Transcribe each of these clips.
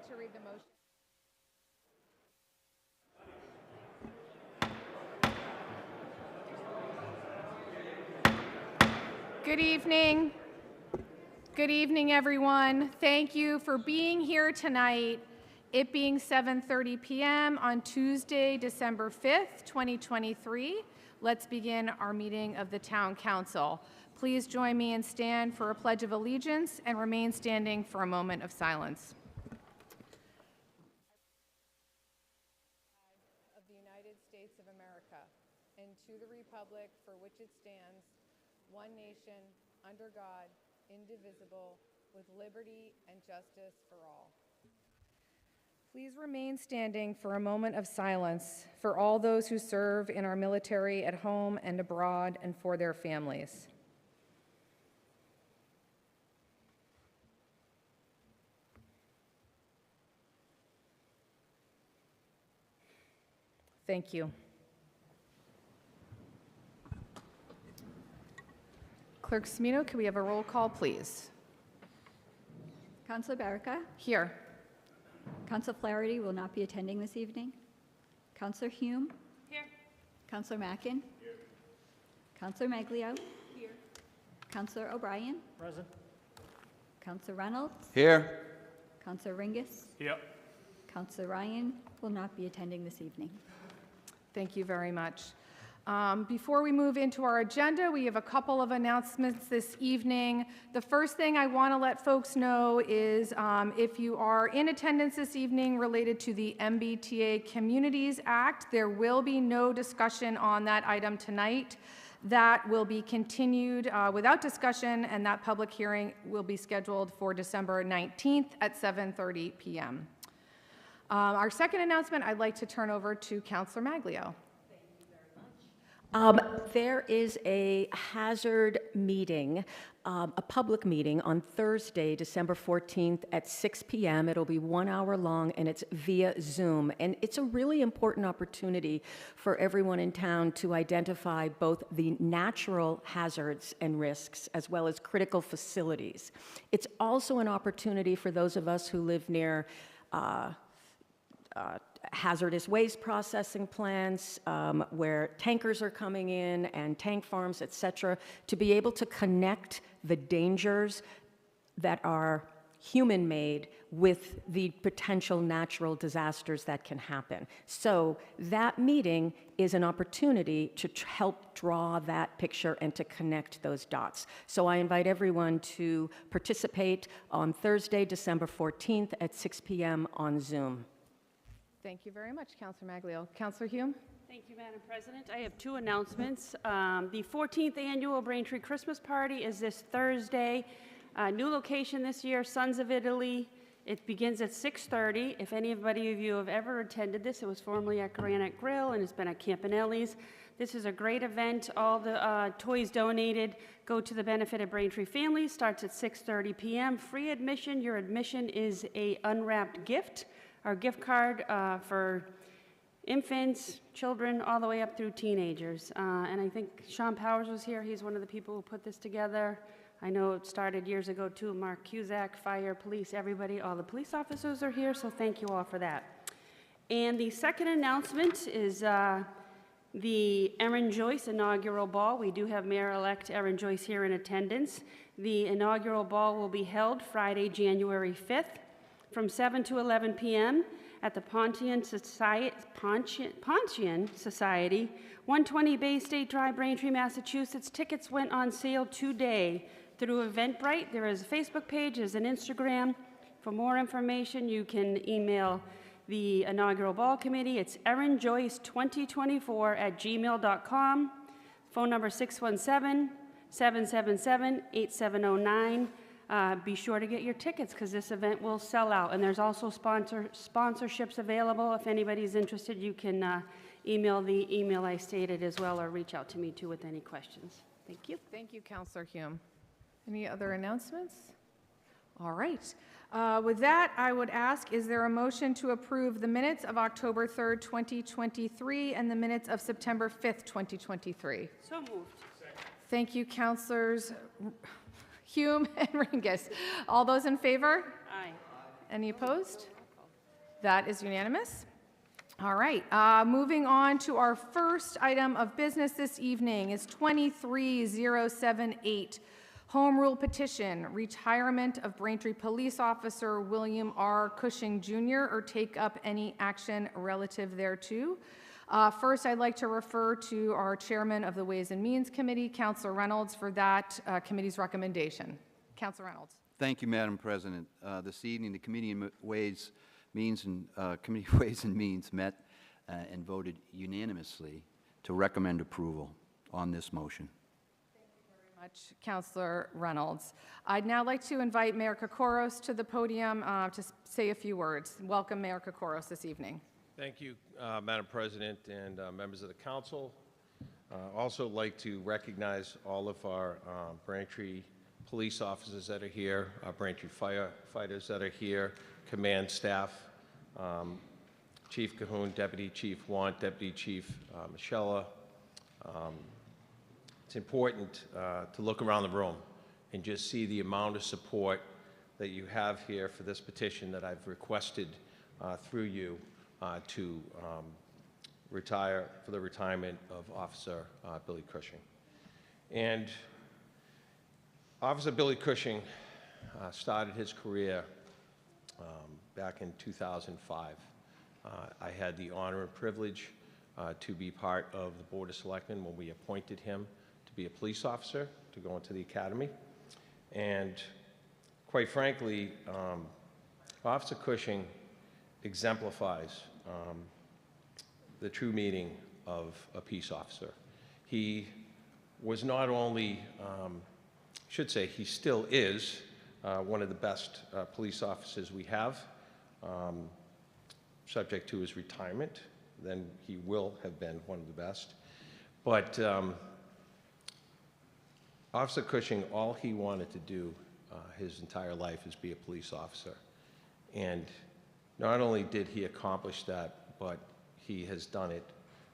like to read the motion. Good evening. Good evening, everyone. Thank you for being here tonight. It being 7:30 p.m. on Tuesday, December 5th, 2023. Let's begin our meeting of the Town Council. Please join me and stand for a Pledge of Allegiance and remain standing for a moment of silence. Of the United States of America, and to the republic for which it stands, one nation, under God, indivisible, with liberty and justice for all. Please remain standing for a moment of silence for all those who serve in our military at home and abroad and for their families. Thank you. Clerk Smino, can we have a roll call, please? Councilor Baraka? Here. Councilor Flaherty will not be attending this evening. Councilor Hume? Here. Councilor Mackin? Here. Councilor Maglio? Here. Councilor O'Brien? Present. Councilor Reynolds? Here. Councilor Ringus? Here. Councilor Ryan will not be attending this evening. Thank you very much. Before we move into our agenda, we have a couple of announcements this evening. The first thing I want to let folks know is if you are in attendance this evening related to the MBTA Communities Act, there will be no discussion on that item tonight. That will be continued without discussion, and that public hearing will be scheduled for December 19th at 7:30 p.m. Our second announcement, I'd like to turn over to Councilor Maglio. There is a hazard meeting, a public meeting on Thursday, December 14th at 6 p.m. It'll be 1 hour long, and it's via Zoom. And it's a really important opportunity for everyone in town to identify both the natural hazards and risks as well as critical facilities. It's also an opportunity for those of us who live near hazardous waste processing plants where tankers are coming in and tank farms, et cetera, to be able to connect the dangers that are human-made with the potential natural disasters that can happen. So that meeting is an opportunity to help draw that picture and to connect those dots. So I invite everyone to participate on Thursday, December 14th at 6 p.m. on Zoom. Thank you very much, Councilor Maglio. Councilor Hume? Thank you, Madam President. I have two announcements. The 14th annual Braintree Christmas Party is this Thursday. New location this year, Sons of Italy. It begins at 6:30. If anybody of you have ever attended this, it was formerly at Granite Grill and it's been at Campanelli's. This is a great event. All the toys donated go to the benefit of Braintree families. Starts at 6:30 p.m. Free admission. Your admission is a unwrapped gift. Our gift card for infants, children, all the way up through teenagers. And I think Sean Powers was here. He's one of the people who put this together. I know it started years ago too. Mark Cusack, fire, police, everybody, all the police officers are here, so thank you all for that. And the second announcement is the Erin Joyce inaugural ball. We do have Mayor-elect Erin Joyce here in attendance. The inaugural ball will be held Friday, January 5th. From 7 to 11 p.m. at the Pontian Society, 120 Bay State Drive, Braintree, Massachusetts. Tickets went on sale today through Eventbrite. There is a Facebook page, there's an Instagram. For more information, you can email the inaugural ball committee. It's erinjoyce2024@gmail.com. Phone number 617-777-8709. Be sure to get your tickets because this event will sell out. And there's also sponsorships available. If anybody's interested, you can email the email I stated as well or reach out to me too with any questions. Thank you. Thank you, Councilor Hume. Any other announcements? All right. With that, I would ask, is there a motion to approve the minutes of October 3rd, 2023 and the minutes of September 5th, 2023? So moved. Thank you, Councilors Hume and Ringus. All those in favor? Aye. Any opposed? That is unanimous. All right, moving on to our first item of business this evening is 23078, Home Rule Petition, retirement of Braintree Police Officer William R. Cushing Jr., or take up any action relative thereto. First, I'd like to refer to our chairman of the Ways and Means Committee, Councilor Reynolds, for that committee's recommendation. Councilor Reynolds. Thank you, Madam President. This evening, the Committee on Ways, Means and Committee Ways and Means met and voted unanimously to recommend approval on this motion. Much, Councilor Reynolds. I'd now like to invite Mayor Kokoros to the podium to say a few words. Welcome, Mayor Kokoros, this evening. Thank you, Madam President and members of the council. Also like to recognize all of our Braintree police officers that are here, our Braintree firefighters that are here, command staff, Chief Cahoon, Deputy Chief Want, Deputy Chief Michella. It's important to look around the room and just see the amount of support that you have here for this petition that I've requested through you to retire, for the retirement of Officer Billy Cushing. And Officer Billy Cushing started his career back in 2005. I had the honor and privilege to be part of the Board of Selectmen when we appointed him to be a police officer, to go into the academy. And quite frankly, Officer Cushing exemplifies the true meaning of a peace officer. He was not only, should say he still is, one of the best police officers we have, subject to his retirement, then he will have been one of the best. But Officer Cushing, all he wanted to do his entire life is be a police officer. And not only did he accomplish that, but he has done it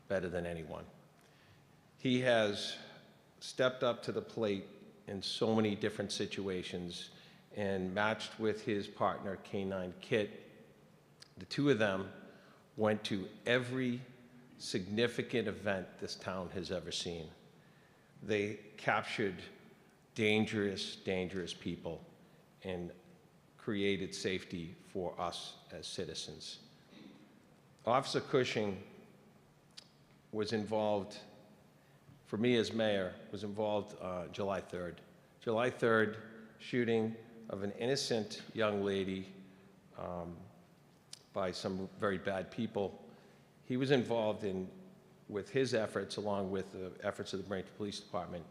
better than anyone. He has stepped up to the plate in so many different situations and matched with his partner, K9 Kit. The two of them went to every significant event this town has ever seen. They captured dangerous, dangerous people and created safety for us as citizens. Officer Cushing was involved, for me as mayor, was involved July 3rd. July 3rd, shooting of an innocent young lady by some very bad people. He was involved in, with his efforts, along with the efforts of the Braintree Police Department,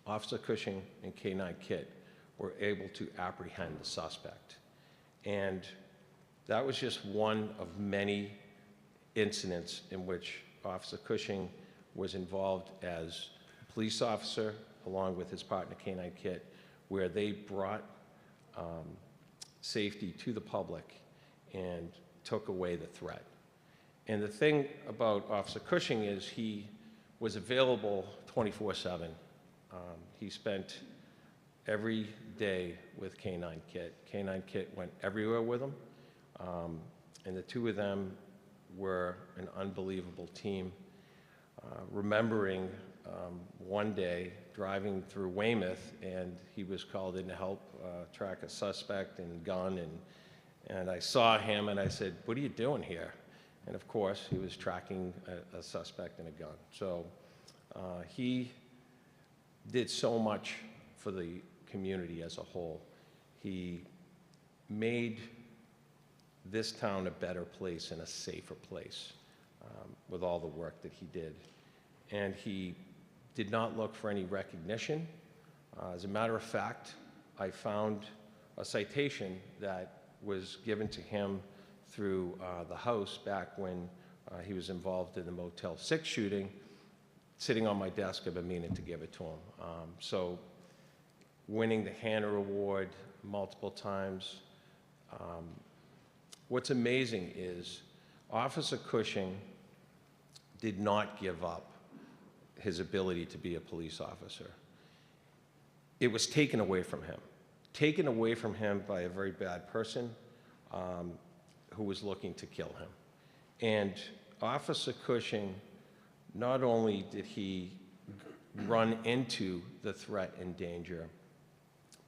Officer Cushing and K9 Kit were able to apprehend the suspect. And that was just one of many incidents in which Officer Cushing was involved as a police officer, along with his partner, K9 Kit, where they brought safety to the public and took away the threat. And the thing about Officer Cushing is he was available 24/7. He spent every day with K9 Kit. K9 Kit went everywhere with him, and the two of them were an unbelievable team. Remembering one day driving through Weymouth, and he was called in to help track a suspect and gun, and I saw him and I said, "What are you doing here?" And of course, he was tracking a suspect and a gun. So he did so much for the community as a whole. He made this town a better place and a safer place with all the work that he did. And he did not look for any recognition. As a matter of fact, I found a citation that was given to him through the House back when he was involved in the Motel 6 shooting, sitting on my desk. I've been meaning to give it to him. So winning the Hanna Award multiple times. What's amazing is Officer Cushing did not give up his ability to be a police officer. It was taken away from him by a very bad person who was looking to kill him. And Officer Cushing, not only did he run into the threat and danger,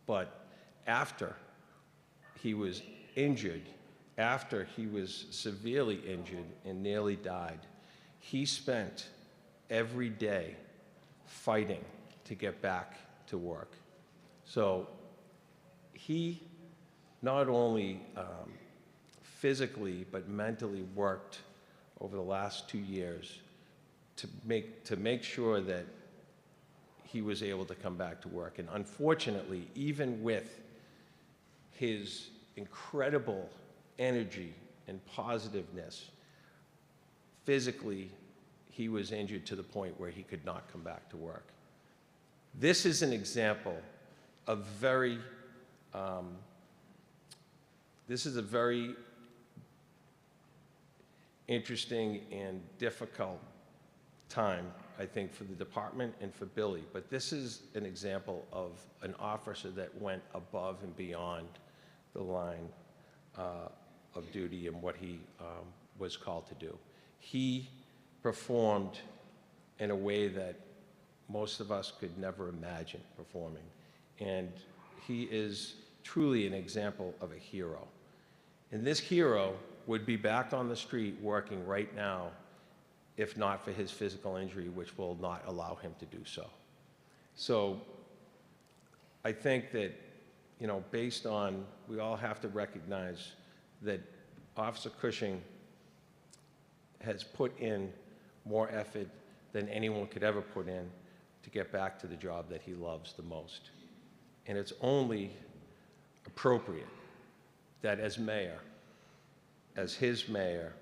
but after he was injured, after he was severely injured and nearly died, he spent every day fighting to get back to work. So he not only physically but mentally worked over the last 2 years to make sure that he was able to come back to work. And unfortunately, even with his incredible energy and positiveness, physically, he was injured to the point where he could not come back to work. This is an example of this is a very interesting and difficult time, I think, for the department and for Billy. But this is an example of an officer that went above and beyond the line of duty and what he was called to do. He performed in a way that most of us could never imagine performing. And he is truly an example of a hero. And this hero would be back on the street working right now if not for his physical injury, which will not allow him to do so. So I think that, you know, based on, we all have to recognize that Officer Cushing has put in more effort than anyone could ever put in to get back to the job that he loves the most. And it's only appropriate that as mayor, as his mayor,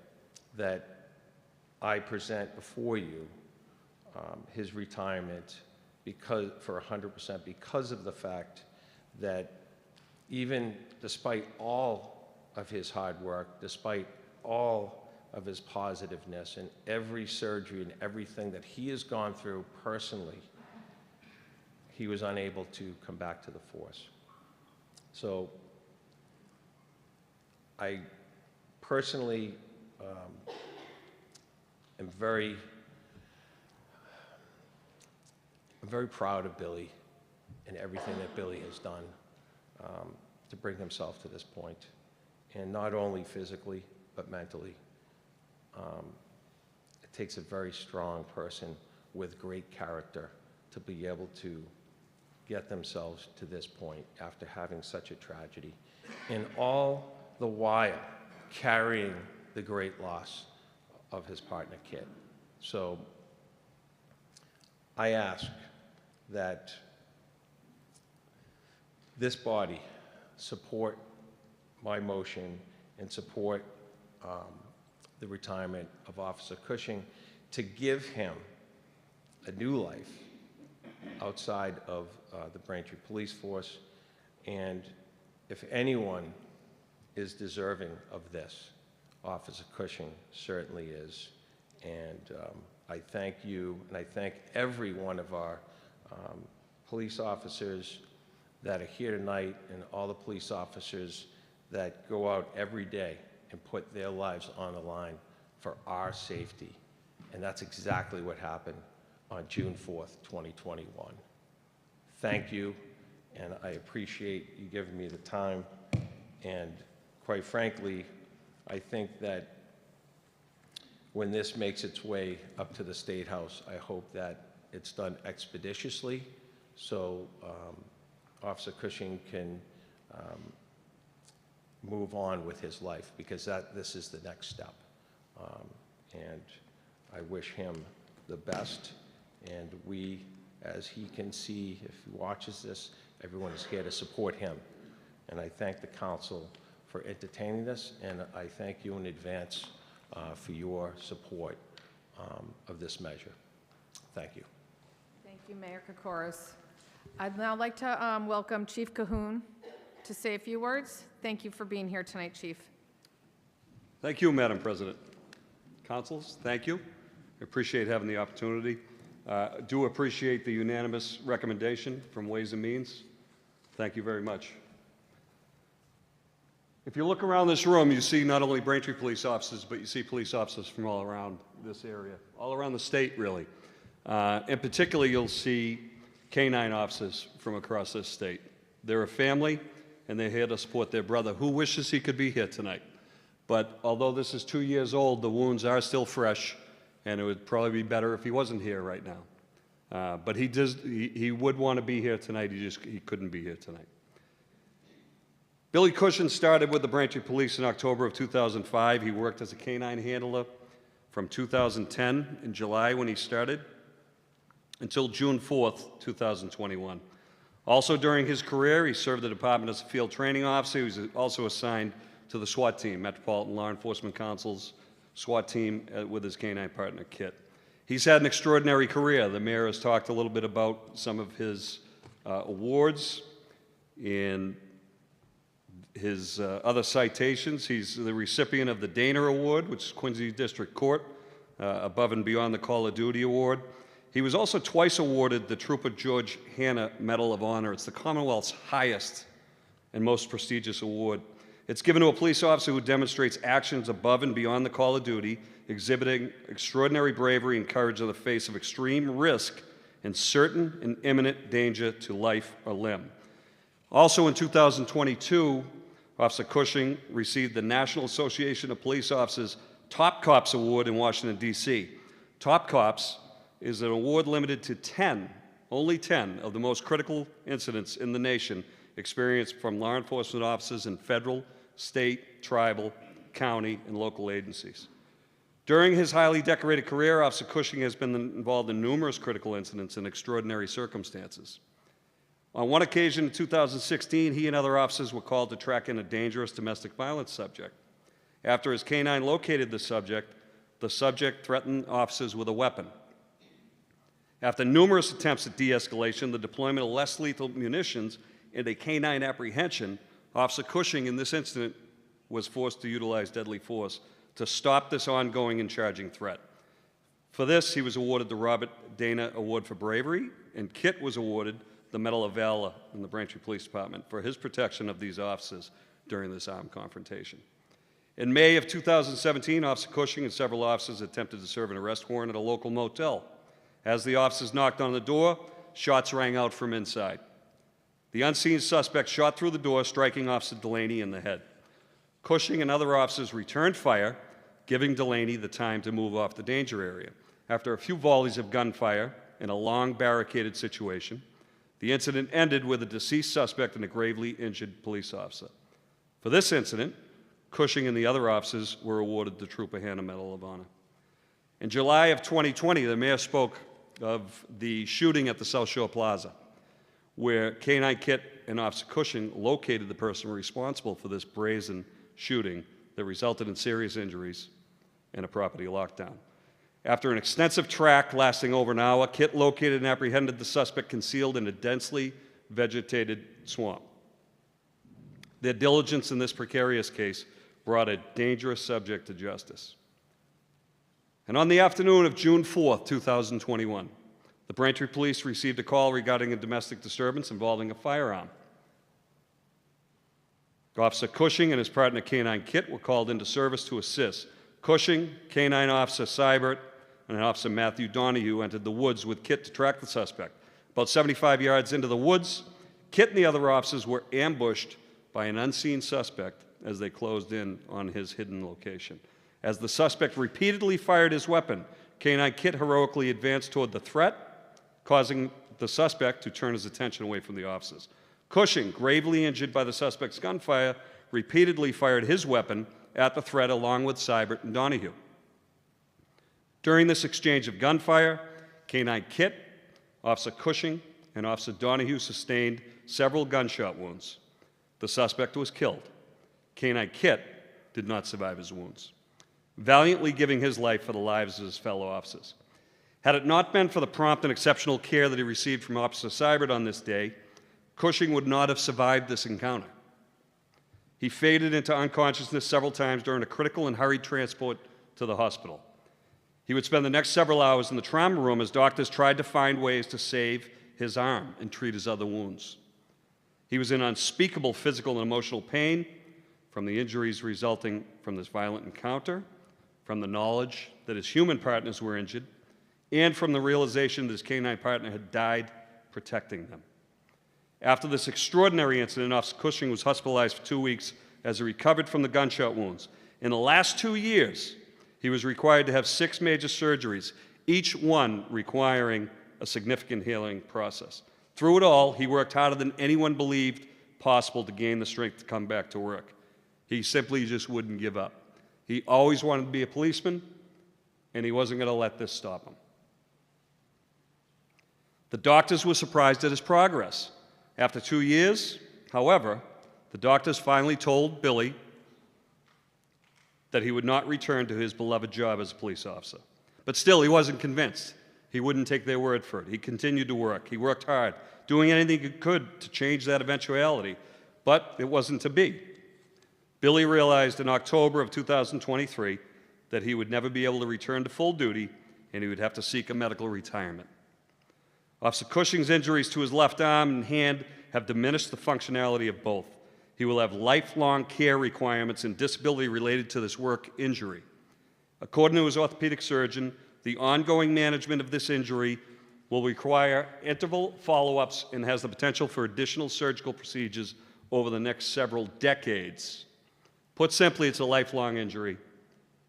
that I present before you his retirement for 100% because of the fact that even despite all of his hard work, despite all of his positiveness and every surgery and everything that he has gone through personally, he was unable to come back to the force. So I personally I'm very proud of Billy and everything that Billy has done to bring himself to this point, and not only physically but mentally. It takes a very strong person with great character to be able to get themselves to this point after having such a tragedy, and all the while carrying the great loss of his partner, Kit. So I ask that this body support my motion and support the retirement of Officer Cushing to give him a new life outside of the Braintree Police Force. And if anyone is deserving of this, Officer Cushing certainly is. And I thank you, and I thank every one of our police officers that are here tonight, and all the police officers that go out every day and put their lives on the line for our safety. And that's exactly what happened on June 4th, 2021. Thank you, and I appreciate you giving me the time. And quite frankly, I think that when this makes its way up to the State House, I hope that it's done expeditiously so Officer Cushing can move on with his life, because this is the next step. And I wish him the best, and we, as he can see, if he watches this, everyone is here to support him. And I thank the council for entertaining this, and I thank you in advance for your support of this measure. Thank you. Thank you, Mayor Kokoros. I'd now like to welcome Chief Cahoon to say a few words. Thank you for being here tonight, Chief. Thank you, Madam President. Councils, thank you. I appreciate having the opportunity. Do appreciate the unanimous recommendation from Ways and Means. Thank you very much. If you look around this room, you see not only Braintree police officers, but you see police officers from all around this area, all around the state, really. In particular, you'll see K-9 officers from across this state. They're a family, and they're here to support their brother, who wishes he could be here tonight. But although this is 2 years old, the wounds are still fresh, and it would probably be better if he wasn't here right now. But he would want to be here tonight. He couldn't be here tonight. Billy Cushion started with the Braintree Police in October of 2005. He worked as a K-9 handler from 2010 in July when he started until June 4th, 2021. Also during his career, he served the department as a field training officer. He was also assigned to the SWAT team, Metropolitan Law Enforcement Council's SWAT team with his K-9 partner, Kit. He's had an extraordinary career. The mayor has talked a little bit about some of his awards and his other citations. He's the recipient of the Dana Award, which is Quincy District Court, above and beyond the Call of Duty Award. He was also twice awarded the Trooper George Hanna Medal of Honor. It's the Commonwealth's highest and most prestigious award. It's given to a police officer who demonstrates actions above and beyond the Call of Duty, exhibiting extraordinary bravery and courage in the face of extreme risk and certain and imminent danger to life or limb. Also in 2022, Officer Cushing received the National Association of Police Officers Top Cops Award in Washington, D.C. Top Cops is an award limited to 10, only 10, of the most critical incidents in the nation experienced from law enforcement officers in federal, state, tribal, county, and local agencies. During his highly decorated career, Officer Cushing has been involved in numerous critical incidents in extraordinary circumstances. On one occasion in 2016, he and other officers were called to track in a dangerous domestic violence subject. After his K-9 located the subject threatened officers with a weapon. After numerous attempts at de-escalation, the deployment of less lethal munitions, and a K-9 apprehension, Officer Cushing in this incident was forced to utilize deadly force to stop this ongoing and charging threat. For this, he was awarded the Robert Dana Award for Bravery, and Kit was awarded the Medal of Valor in the Braintree Police Department for his protection of these officers during this armed confrontation. In May of 2017, Officer Cushing and several officers attempted to serve an arrest warrant at a local motel. As the officers knocked on the door, shots rang out from inside. The unseen suspect shot through the door, striking Officer Delaney in the head. Cushing and other officers returned fire, giving Delaney the time to move off the danger area. After a few volleys of gunfire in a long barricaded situation, the incident ended with a deceased suspect and a gravely injured police officer. For this incident, Cushing and the other officers were awarded the Trooper Hanna Medal of Honor. In July of 2020, the mayor spoke of the shooting at the South Shore Plaza, where K-9 Kit and Officer Cushing located the person responsible for this brazen shooting that resulted in serious injuries and a property lockdown. After an extensive track lasting over an hour, Kit located and apprehended the suspect concealed in a densely vegetated swamp. Their diligence in this precarious case brought a dangerous subject to justice. And on the afternoon of June 4th, 2021, the Braintree Police received a call regarding a domestic disturbance involving a firearm. Officer Cushing and his partner K-9 Kit were called into service to assist. Cushing, K-9 Officer Seibert, and Officer Matthew Donahue entered the woods with Kit to track the suspect. About 75 yards into the woods, Kit and the other officers were ambushed by an unseen suspect as they closed in on his hidden location. As the suspect repeatedly fired his weapon, K-9 Kit heroically advanced toward the threat, causing the suspect to turn his attention away from the officers. Cushing, gravely injured by the suspect's gunfire, repeatedly fired his weapon at the threat along with Seibert and Donahue. During this exchange of gunfire, K-9 Kit, Officer Cushing, and Officer Donahue sustained several gunshot wounds. The suspect was killed. K-9 Kit did not survive his wounds, valiantly giving his life for the lives of his fellow officers. Had it not been for the prompt and exceptional care that he received from Officer Seibert on this day, Cushing would not have survived this encounter. He faded into unconsciousness several times during a critical and hurried transport to the hospital. He would spend the next several hours in the trauma room as doctors tried to find ways to save his arm and treat his other wounds. He was in unspeakable physical and emotional pain from the injuries resulting from this violent encounter, from the knowledge that his human partners were injured, and from the realization that his canine partner had died protecting them. After this extraordinary incident, Officer Cushing was hospitalized for 2 weeks as he recovered from the gunshot wounds. In the last 2 years, he was required to have 6 major surgeries, each one requiring a significant healing process. Through it all, he worked harder than anyone believed possible to gain the strength to come back to work. He simply just wouldn't give up. He always wanted to be a policeman, and he wasn't going to let this stop him. The doctors were surprised at his progress. After 2 years, however, the doctors finally told Billy that he would not return to his beloved job as a police officer. But still, he wasn't convinced. He wouldn't take their word for it. He continued to work. He worked hard, doing anything he could to change that eventuality, but it wasn't to be. Billy realized in October of 2023 that he would never be able to return to full duty, and he would have to seek a medical retirement. Officer Cushing's injuries to his left arm and hand have diminished the functionality of both. He will have lifelong care requirements and disability related to this work injury. According to his orthopedic surgeon, the ongoing management of this injury will require interval follow-ups and has the potential for additional surgical procedures over the next several decades. Put simply, it's a lifelong injury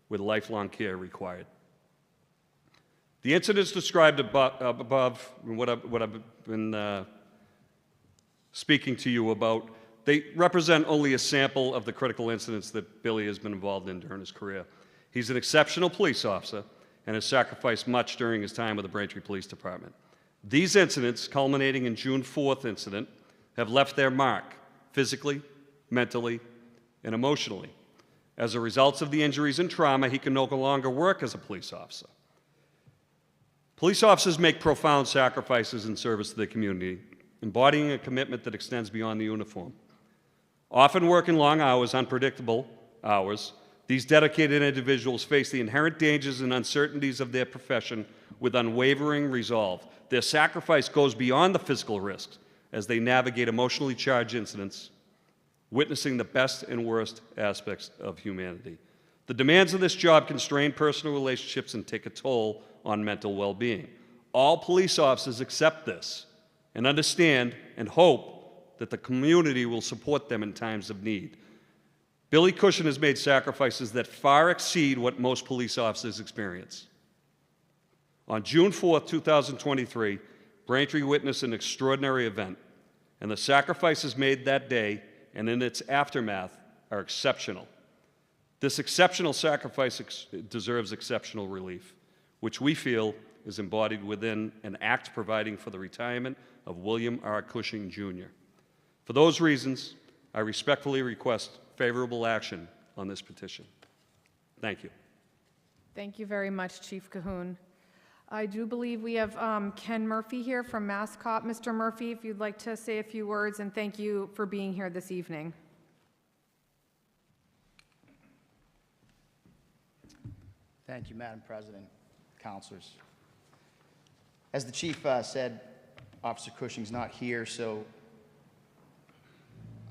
with lifelong care required. The incidents described above, what I've been speaking to you about, they represent only a sample of the critical incidents that Billy has been involved in during his career. He's an exceptional police officer and has sacrificed much during his time with the Braintree Police Department. These incidents, culminating in June 4th incident, have left their mark physically, mentally, and emotionally. As a result of the injuries and trauma, he can no longer work as a police officer. Police officers make profound sacrifices in service to their community, embodying a commitment that extends beyond the uniform. Often working long hours, unpredictable hours, these dedicated individuals face the inherent dangers and uncertainties of their profession with unwavering resolve. Their sacrifice goes beyond the physical risks as they navigate emotionally charged incidents, witnessing the best and worst aspects of humanity. The demands of this job can strain personal relationships and take a toll on mental well-being. All police officers accept this and understand and hope that the community will support them in times of need. Billy Cushing has made sacrifices that far exceed what most police officers experience. On June 4th, 2023, Braintree witnessed an extraordinary event, and the sacrifices made that day and in its aftermath are exceptional. This exceptional sacrifice deserves exceptional relief, which we feel is embodied within an act providing for the retirement of William R. Cushing, Jr. For those reasons, I respectfully request favorable action on this petition. Thank you. Thank you very much, Chief Cahoon. I do believe we have Ken Murphy here from MassCop. Mr. Murphy, if you'd like to say a few words, and thank you for being here this evening. Thank you, Madam President, councilors. As the chief said, Officer Cushing's not here, so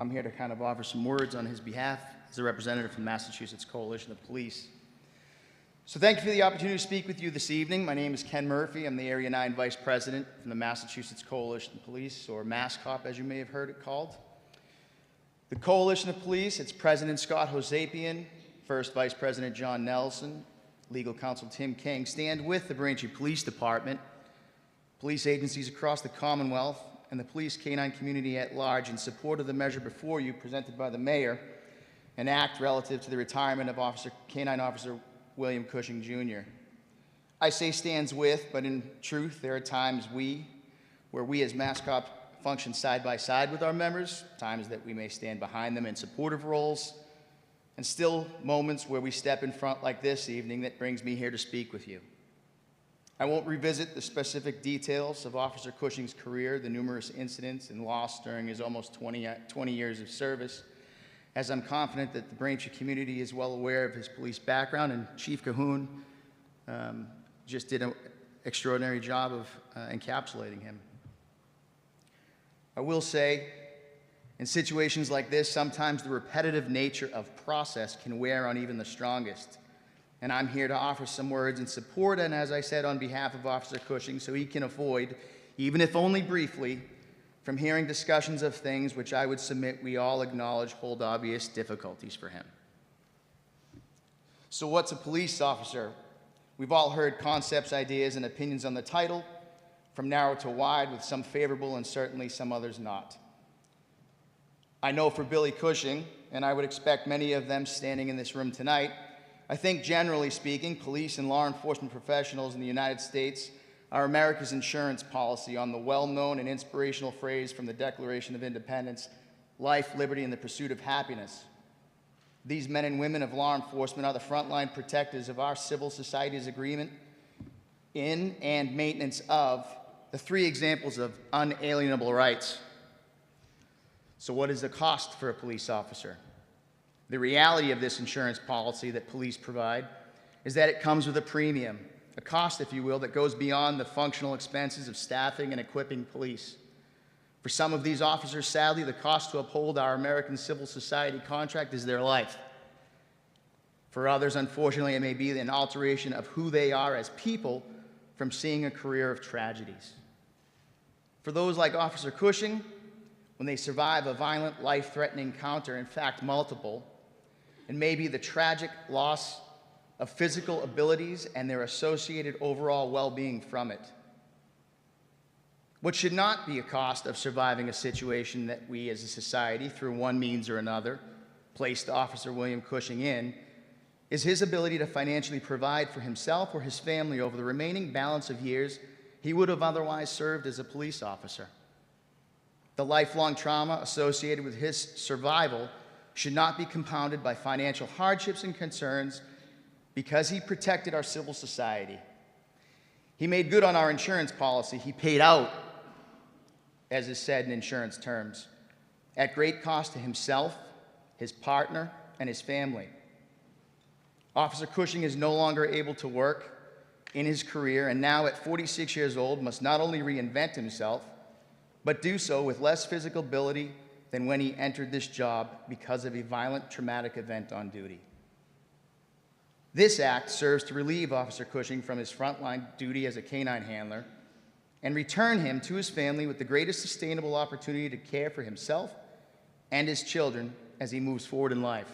I'm here to kind of offer some words on his behalf as a representative from the Massachusetts Coalition of Police. So thank you for the opportunity to speak with you this evening. My name is Ken Murphy. I'm the Area 9 Vice President from the Massachusetts Coalition of Police, or MassCop as you may have heard it called. The Coalition of Police, its President Scott Hosapian, First Vice President John Nelson, Legal Counsel Tim King, stand with the Braintree Police Department, police agencies across the Commonwealth, and the police canine community at large in support of the measure before you presented by the mayor, an act relative to the retirement of Canine Officer William Cushing, Jr. I say stands with, but in truth, there are times where we as MassCop function side by side with our members, times that we may stand behind them in supportive roles, and still moments where we step in front like this evening that brings me here to speak with you. I won't revisit the specific details of Officer Cushing's career, the numerous incidents and loss during his almost 20 years of service, as I'm confident that the Braintree community is well aware of his police background, and Chief Cahoon just did an extraordinary job of encapsulating him. I will say In situations like this, sometimes the repetitive nature of process can wear on even the strongest. And I'm here to offer some words in support and, as I said, on behalf of Officer Cushing, so he can avoid, even if only briefly, from hearing discussions of things which I would submit we all acknowledge hold obvious difficulties for him. So what's a police officer? We've all heard concepts, ideas, and opinions on the title, from narrow to wide, with some favorable and certainly some others not. I know for Billy Cushing, and I would expect many of them standing in this room tonight, I think generally speaking, police and law enforcement professionals in the United States are America's insurance policy on the well-known and inspirational phrase from the Declaration of Independence, life, liberty, and the pursuit of happiness. These men and women of law enforcement are the frontline protectors of our civil society's agreement in and maintenance of the three examples of unalienable rights. So what is the cost for a police officer? The reality of this insurance policy that police provide is that it comes with a premium, a cost, if you will, that goes beyond the functional expenses of staffing and equipping police. For some of these officers, sadly, the cost to uphold our American civil society contract is their life. For others, unfortunately, it may be an alteration of who they are as people from seeing a career of tragedies. For those like Officer Cushing, when they survive a violent, life-threatening encounter, in fact, multiple, and maybe the tragic loss of physical abilities and their associated overall well-being from it. What should not be a cost of surviving a situation that we as a society, through one means or another, placed Officer William Cushing in, is his ability to financially provide for himself or his family over the remaining balance of years he would have otherwise served as a police officer. The lifelong trauma associated with his survival should not be compounded by financial hardships and concerns because he protected our civil society. He made good on our insurance policy. He paid out, as is said in insurance terms, at great cost to himself, his partner, and his family. Officer Cushing is no longer able to work in his career, and now at 46 years old must not only reinvent himself, but do so with less physical ability than when he entered this job because of a violent, traumatic event on duty. This act serves to relieve Officer Cushing from his frontline duty as a canine handler and return him to his family with the greatest sustainable opportunity to care for himself and his children as he moves forward in life.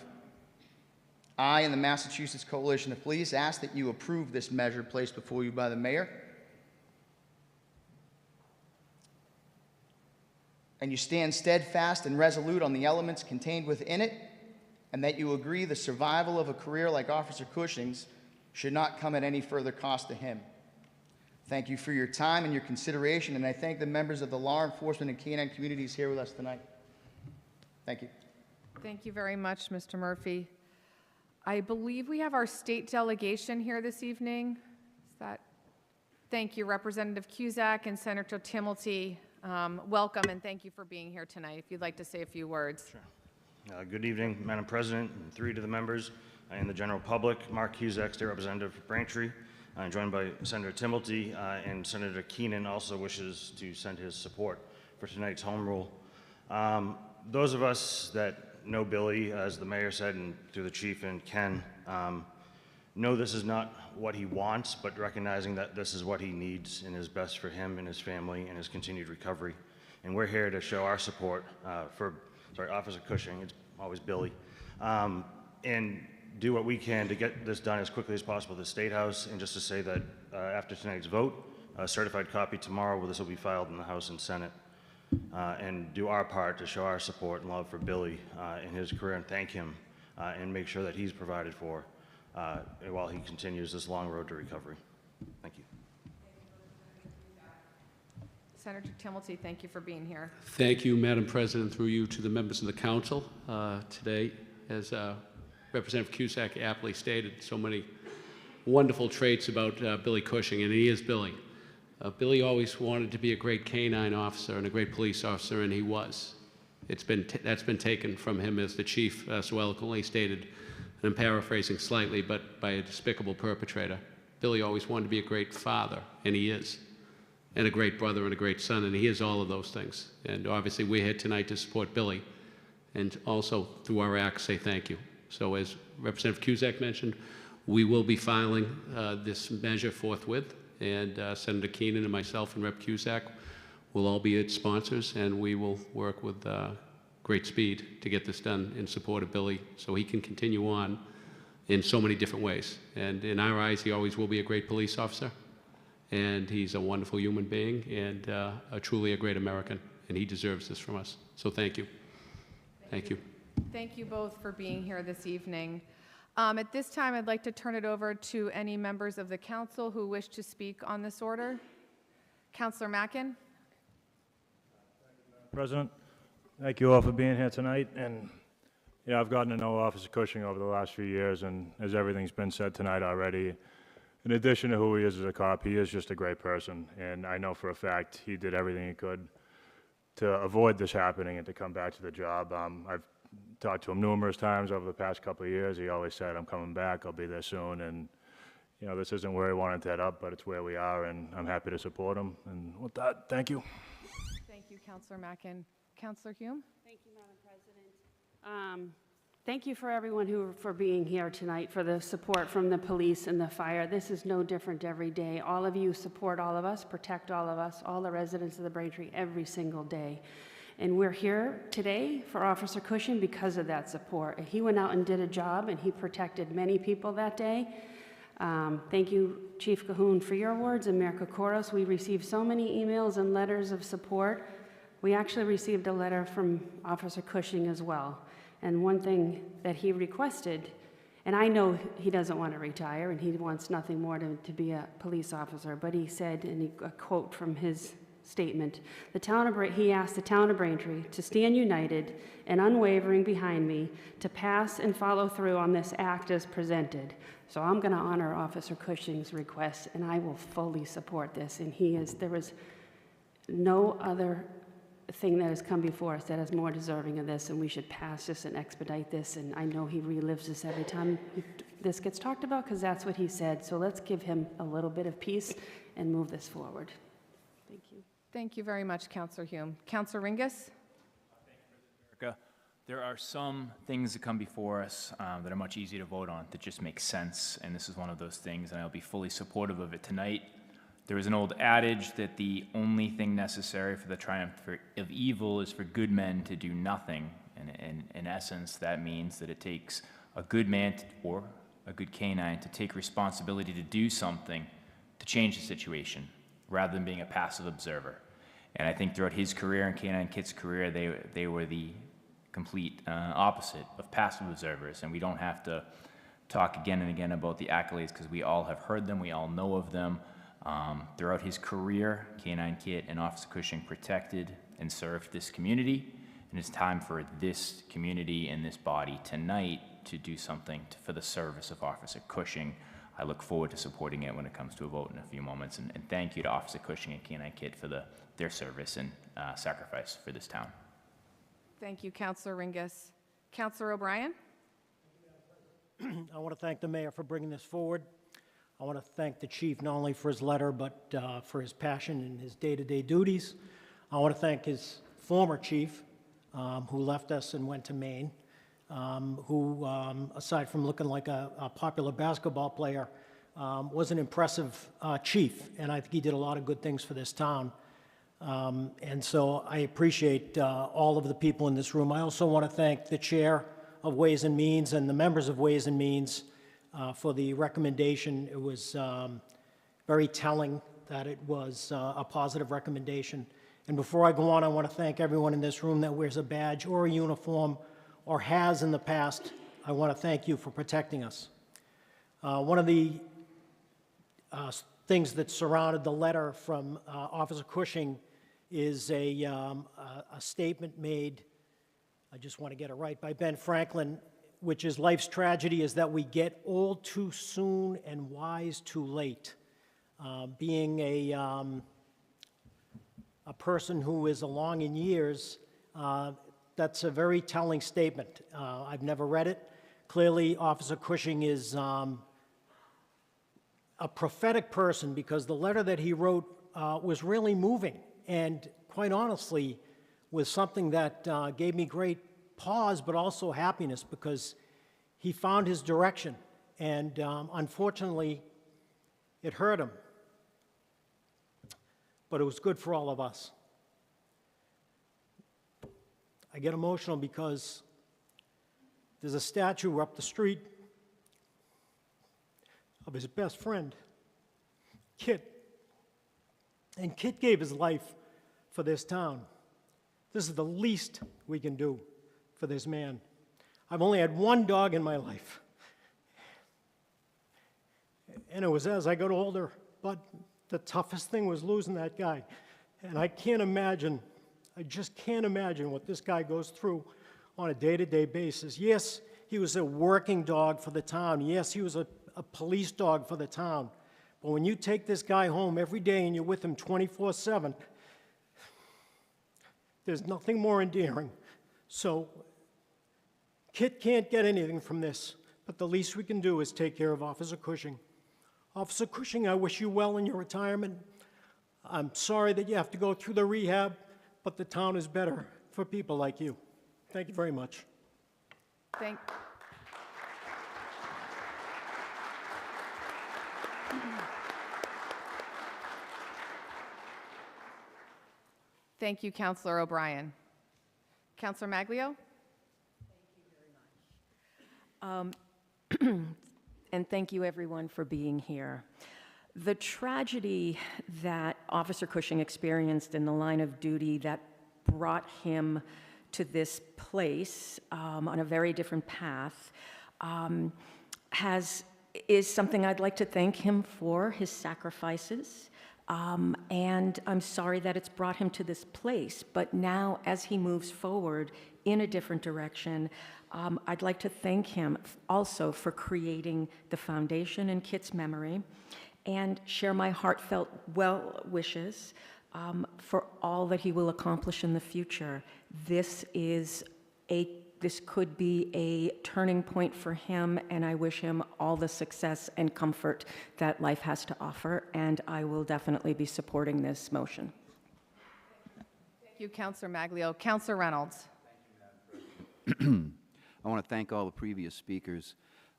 I and the Massachusetts Coalition of Police ask that you approve this measure placed before you by the mayor, and you stand steadfast and resolute on the elements contained within it, and that you agree the survival of a career like Officer Cushing's should not come at any further cost to him. Thank you for your time and your consideration, and I thank the members of the law enforcement and canine communities here with us tonight. Thank you. Thank you very much, Mr. Murphy. I believe we have our state delegation here this evening. Is that? Thank you, Representative Cusack and Senator Timilty. Welcome, and thank you for being here tonight. If you'd like to say a few words. Sure. Good evening, Madam President, and three to the members and the general public. Mark Cusack, State Representative for Braintree. I'm joined by Senator Timilty, and Senator Keenan also wishes to send his support for tonight's home rule. Those of us that know Billy, as the mayor said, and through the chief and Ken, know this is not what he wants, but recognizing that this is what he needs and is best for him and his family and his continued recovery. And we're here to show our support for Officer Cushing, it's always Billy, and do what we can to get this done as quickly as possible at the State House. And just to say that after tonight's vote, a certified copy tomorrow, this will be filed in the House and Senate, and do our part to show our support and love for Billy in his career and thank him and make sure that he's provided for while he continues this long road to recovery. Thank you. Senator Timilty, thank you for being here. Thank you, Madam President, through you to the members of the council today. As Representative Cusack aptly stated, so many wonderful traits about Billy Cushing, and he is Billy. Billy always wanted to be a great canine officer and a great police officer, and he was. That's been taken from him, as the chief so eloquently stated, and I'm paraphrasing slightly, but by a despicable perpetrator. Billy always wanted to be a great father, and he is. and a great brother and a great son, and he is all of those things. And obviously, we're here tonight to support Billy, and also through our act say thank you. So as Representative Cusack mentioned, we will be filing this measure forthwith, and Senator Keenan and myself and Rep. Cusack will all be its sponsors, and we will work with great speed to get this done in support of Billy so he can continue on in so many different ways. And in our eyes, he always will be a great police officer, and he's a wonderful human being and truly a great American, and he deserves this from us. So thank you. Thank you. Thank you both for being here this evening. At this time, I'd like to turn it over to any members of the council who wish to speak on this order. Councilor Mackin. President, thank you all for being here tonight. And yeah, I've gotten to know Officer Cushing over the last few years, and as everything's been said tonight already, in addition to who he is as a cop, he is just a great person. And I know for a fact he did everything he could to avoid this happening and to come back to the job. I've talked to him numerous times over the past couple of years. He always said, I'm coming back, I'll be there soon. And you know, this isn't where he wanted to head up, but it's where we are, and I'm happy to support him. And with that, thank you. Thank you, Councilor Mackin. Councilor Hume? Thank you, Madam President. Thank you for everyone for being here tonight, for the support from the police and the fire. This is no different every day. All of you support all of us, protect all of us, all the residents of the Braintree every single day. And we're here today for Officer Cushing because of that support. He went out and did a job, and he protected many people that day. Thank you, Chief Cahoon, for your words, and Mayor Kokoros. We received so many emails and letters of support. We actually received a letter from Officer Cushing as well. And one thing that he requested, and I know he doesn't want to retire, and he wants nothing more to be a police officer, but he said, and a quote from his statement, he asked the town of Braintree to stand united and unwavering behind me to pass and follow through on this act as presented. So I'm going to honor Officer Cushing's request, and I will fully support this. And there is no other thing that has come before us that is more deserving of this, and we should pass this and expedite this. And I know he relives this every time this gets talked about, because that's what he said. So let's give him a little bit of peace and move this forward. Thank you. Thank you very much, Councilor Hume. Councilor Ringus? There are some things that come before us that are much easier to vote on that just make sense, and this is one of those things, and I'll be fully supportive of it tonight. There is an old adage that the only thing necessary for the triumph of evil is for good men to do nothing, and in essence, that means that it takes a good man or a good canine to take responsibility to do something to change the situation, rather than being a passive observer. And I think throughout his career and Canine Kit's career, they were the complete opposite of passive observers, and we don't have to talk again and again about the accolades because we all have heard them, we all know of them. Throughout his career, Canine Kit and Officer Cushing protected and served this community, and it's time for this community and this body tonight to do something for the service of Officer Cushing. I look forward to supporting it when it comes to a vote in a few moments, and thank you to Officer Cushing and Canine Kit for their service and sacrifice for this town. Thank you, Councilor Ringus. Councilor O'Brien? I want to thank the mayor for bringing this forward. I want to thank the chief not only for his letter, but for his passion in his day-to-day duties. I want to thank his former chief, who left us and went to Maine, who, aside from looking like a popular basketball player, was an impressive chief, and I think he did a lot of good things for this town. And so I appreciate all of the people in this room. I also want to thank the chair of Ways and Means and the members of Ways and Means for the recommendation. It was very telling that it was a positive recommendation. And before I go on, I want to thank everyone in this room that wears a badge or a uniform or has in the past. I want to thank you for protecting us. One of the things that surrounded the letter from Officer Cushing is a statement made, I just want to get it right, by Ben Franklin, which is life's tragedy is that we get old too soon and wise too late. Being a person who is along in years, that's a very telling statement. I've never read it. Clearly, Officer Cushing is a prophetic person, because the letter that he wrote was really moving, and quite honestly, was something that gave me great pause, but also happiness, because he found his direction, and unfortunately, it hurt him. But it was good for all of us. I get emotional because there's a statue up the street of his best friend, Kit. And Kit gave his life for this town. This is the least we can do for this man. I've only had one dog in my life. And it was as I got older, but the toughest thing was losing that guy. And I just can't imagine what this guy goes through on a day-to-day basis. Yes, he was a working dog for the town. Yes, he was a police dog for the town. But when you take this guy home every day and you're with him 24/7, there's nothing more endearing. So Kit can't get anything from this, but the least we can do is take care of Officer Cushing. Officer Cushing, I wish you well in your retirement. I'm sorry that you have to go through the rehab, but the town is better for people like you. Thank you very much. Thank you, Councilor O'Brien. Councilor Maglio? And thank you, everyone, for being here. The tragedy that Officer Cushing experienced in the line of duty that brought him to this place on a very different path is something I'd like to thank him for, his sacrifices. And I'm sorry that it's brought him to this place. But now, as he moves forward in a different direction, I'd like to thank him also for creating the foundation in Kit's memory and share my heartfelt well wishes for all that he will accomplish in the future. This could be a turning point for him, and I wish him all the success and comfort that life has to offer, and I will definitely be supporting this motion. Thank you, Councilor Maglio. Councilor Reynolds. I want to thank all the previous speakers.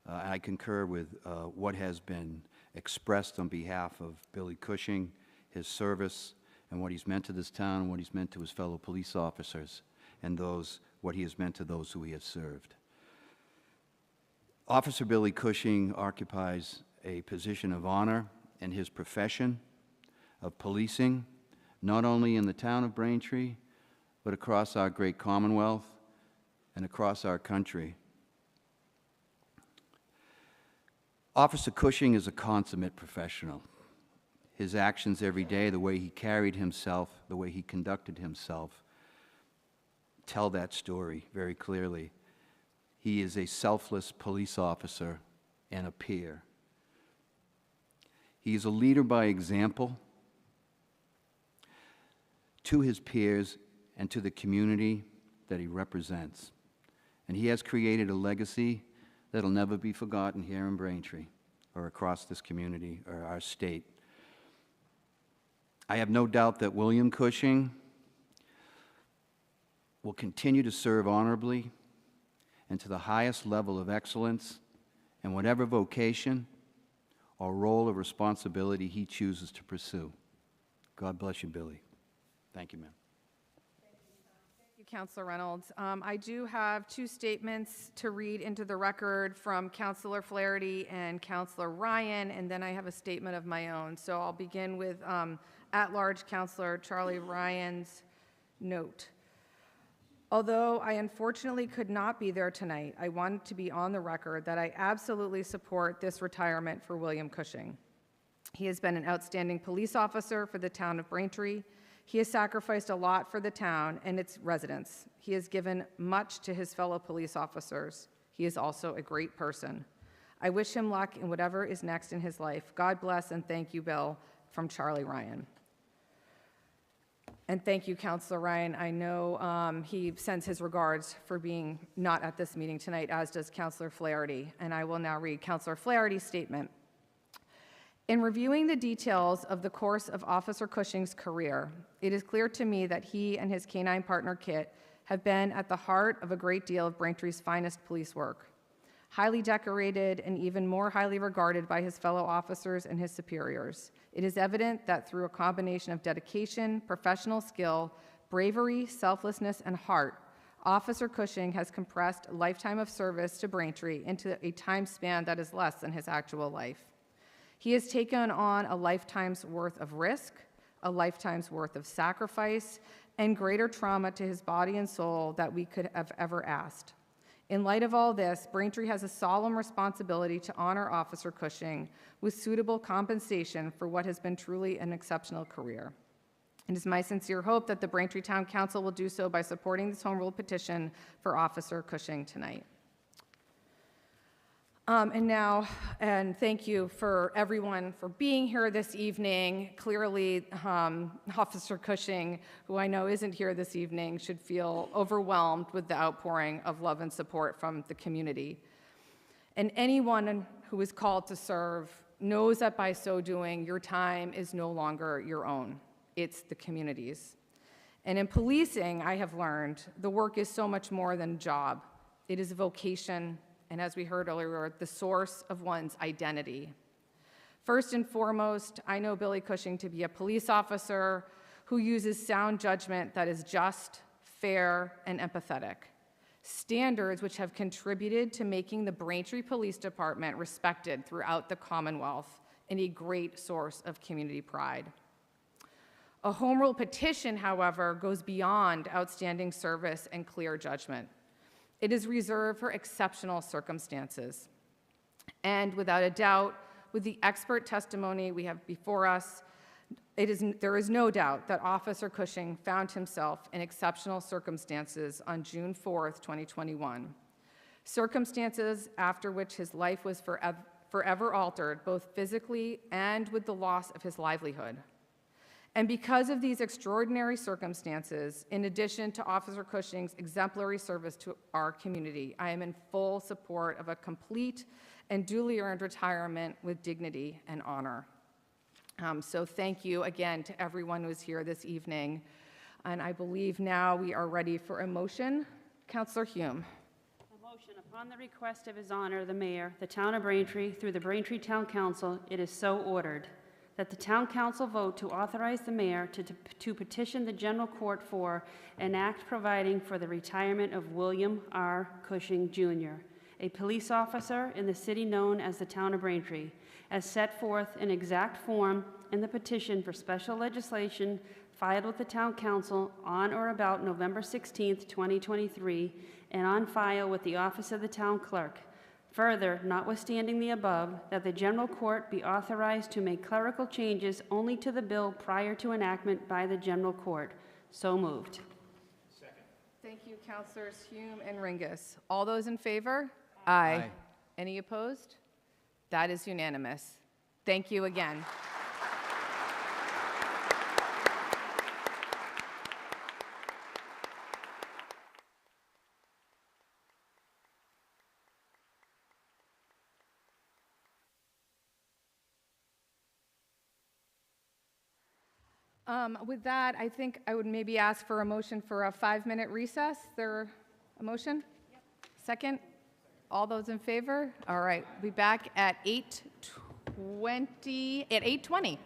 I concur with what has been expressed on behalf of Billy Cushing, his service, and what he's meant to this town, and what he's meant to his fellow police officers, and what he has meant to those who he has served. Officer Billy Cushing occupies a position of honor in his profession of policing, not only in the town of Braintree, but across our great Commonwealth and across our country. Officer Cushing is a consummate professional. His actions every day, the way he carried himself, the way he conducted himself, tell that story very clearly. He is a selfless police officer and a peer. He is a leader by example to his peers and to the community that he represents. And he has created a legacy that'll never be forgotten here in Braintree or across this community or our state. I have no doubt that William Cushing will continue to serve honorably and to the highest level of excellence in whatever vocation or role of responsibility he chooses to pursue. God bless you, Billy. Thank you, ma'am. Thank you, Councilor Reynolds. I do have two statements to read into the record from Councilor Flaherty and Councilor Ryan, and then I have a statement of my own. So I'll begin with at-large Councilor Charlie Ryan's note. Although I unfortunately could not be there tonight, I want to be on the record that I absolutely support this retirement for William Cushing. He has been an outstanding police officer for the town of Braintree. He has sacrificed a lot for the town and its residents. He has given much to his fellow police officers. He is also a great person. I wish him luck in whatever is next in his life. God bless and thank you, Bill, from Charlie Ryan. And thank you, Councilor Ryan. I know he sends his regards for being not at this meeting tonight, as does Councilor Flaherty. And I will now read Councilor Flaherty's statement. In reviewing the details of the course of Officer Cushing's career, it is clear to me that he and his canine partner, Kit, have been at the heart of a great deal of Braintree's finest police work. Highly decorated and even more highly regarded by his fellow officers and his superiors, it is evident that through a combination of dedication, professional skill, bravery, selflessness, and heart, Officer Cushing has compressed a lifetime of service to Braintree into a time span that is less than his actual life. He has taken on a lifetime's worth of risk, a lifetime's worth of sacrifice, and greater trauma to his body and soul that we could have ever asked. In light of all this, Braintree has a solemn responsibility to honor Officer Cushing with suitable compensation for what has been truly an exceptional career. It is my sincere hope that the Braintree Town Council will do so by supporting this home rule petition for Officer Cushing tonight. And thank you for everyone for being here this evening. Clearly, Officer Cushing, who I know isn't here this evening, should feel overwhelmed with the outpouring of love and support from the community. And anyone who is called to serve knows that by so doing, your time is no longer your own. It's the community's. And in policing, I have learned the work is so much more than a job. It is a vocation, and as we heard earlier, the source of one's identity. First and foremost, I know Billy Cushing to be a police officer who uses sound judgment that is just, fair, and empathetic. Standards which have contributed to making the Braintree Police Department respected throughout the Commonwealth and a great source of community pride. A home rule petition, however, goes beyond outstanding service and clear judgment. It is reserved for exceptional circumstances. And without a doubt, with the expert testimony we have before us, there is no doubt that Officer Cushing found himself in exceptional circumstances on June 4th, 2021. Circumstances after which his life was forever altered, both physically and with the loss of his livelihood. And because of these extraordinary circumstances, in addition to Officer Cushing's exemplary service to our community, I am in full support of a complete and duly earned retirement with dignity and honor. So thank you again to everyone who is here this evening. And I believe now we are ready for a motion. Councillor Hume. A motion upon the request of His Honor, the Mayor, the Town of Braintree, through the Braintree Town Council, it is so ordered that the Town Council vote to authorize the Mayor to petition the General Court for an act providing for the retirement of William R. Cushing, Jr., a police officer in the city known as the Town of Braintree, as set forth in exact form in the petition for special legislation filed with the Town Council on or about November 16, 2023, and on file with the Office of the Town Clerk. Further, notwithstanding the above, that the General Court be authorized to make clerical changes only to the bill prior to enactment by the General Court. So moved. Second. Thank you, Councilors Hume and Ringus. All those in favor? Aye. Any opposed? That is unanimous. Thank you again. With that, I think I would maybe ask for a motion for a 5-minute recess. There a motion? Yep. Second? All those in favor? All right, we'll be back at 8:20.